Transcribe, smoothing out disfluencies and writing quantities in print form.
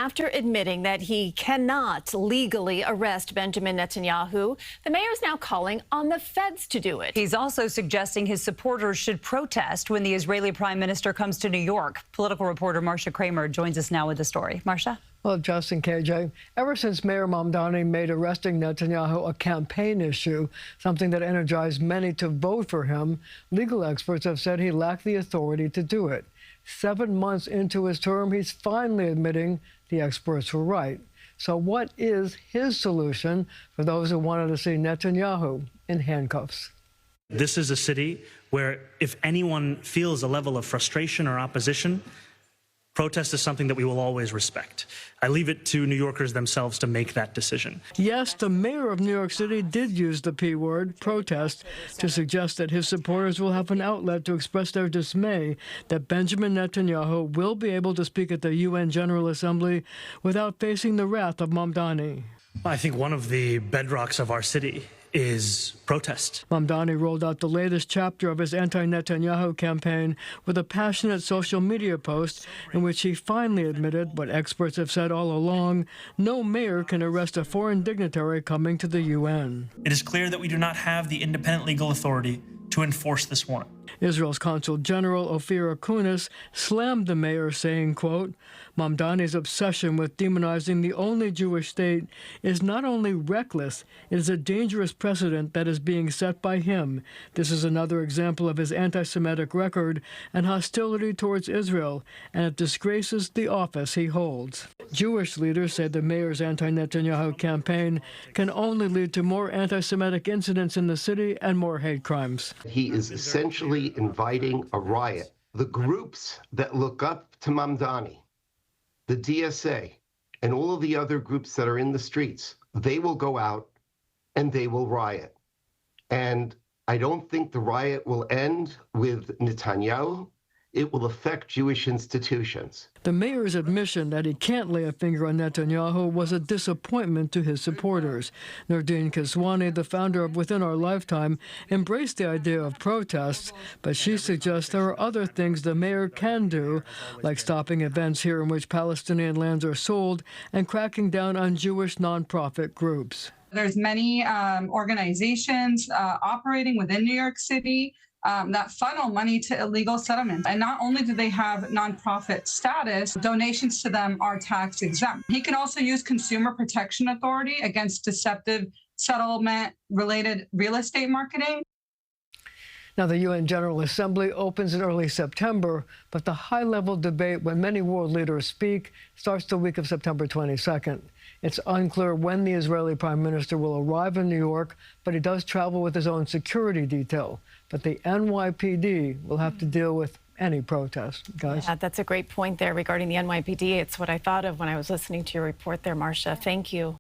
After admitting that he cannot legally arrest Benjamin Netanyahu, the mayor is now calling on the feds to do it. He's also suggesting his supporters should protest when the Israeli prime minister comes to New York. Political reporter Marcia Kramer joins us now with the story. Marcia? Well, Justin, KJ, ever since Mayor Mamdani made arresting Netanyahu a campaign issue, something that energized many to vote for him, legal experts have said he lacked the authority to do it. 7 months into his term, he's finally admitting the experts were right. So what is his solution for those who wanted to see Netanyahu in handcuffs? This is a city where if anyone feels a level of frustration or opposition, protest is something that we will always respect. I leave it to New Yorkers themselves to make that decision. Yes, the mayor of New York City did use the P word, protest, to suggest that his supporters will have an outlet to express their dismay that Benjamin Netanyahu will be able to speak at the UN General Assembly without facing the wrath of Mamdani. I think one of the bedrocks of our city is protest. Mamdani rolled out the latest chapter of his anti-Netanyahu campaign with a passionate social media post in which he finally admitted what experts have said all along: no mayor can arrest a foreign dignitary coming to the UN. It is clear that we do not have the independent legal authority to enforce this warrant. Israel's Consul General Ophir Akunis slammed the mayor, saying, quote, Mamdani's obsession with demonizing the only Jewish state is not only reckless, it is a dangerous precedent that is being set by him. This is another example of his anti-Semitic record and hostility towards Israel, and it disgraces the office he holds. Jewish leaders say the mayor's anti-Netanyahu campaign can only lead to more anti-Semitic incidents in the city and more hate crimes. He is essentially inviting a riot. The groups that look up to Mamdani, the DSA, and all of the other groups that are in the streets, they will go out and they will riot. And I don't think the riot will end with Netanyahu. It will affect Jewish institutions. The mayor's admission that he can't lay a finger on Netanyahu was a disappointment to his supporters. Nordine Kiswani, the founder of Within Our Lifetime, embraced the idea of protests, but she suggests there are other things the mayor can do, like stopping events here in which Palestinian lands are sold and cracking down on Jewish nonprofit groups. There's many organizations operating within New York City that funnel money to illegal settlements. And not only do they have nonprofit status, donations to them are tax exempt. He can also use Consumer Protection Authority against deceptive settlement-related real estate marketing. Now, the UN General Assembly opens in early September, but the high-level debate when many world leaders speak starts the week of September 22nd. It's unclear when the Israeli prime minister will arrive in New York, but he does travel with his own security detail. But the NYPD will have to deal with any protest, guys. Yeah, that's a great point there regarding the NYPD. It's what I thought of when I was listening to your report there, Marcia. Thank you.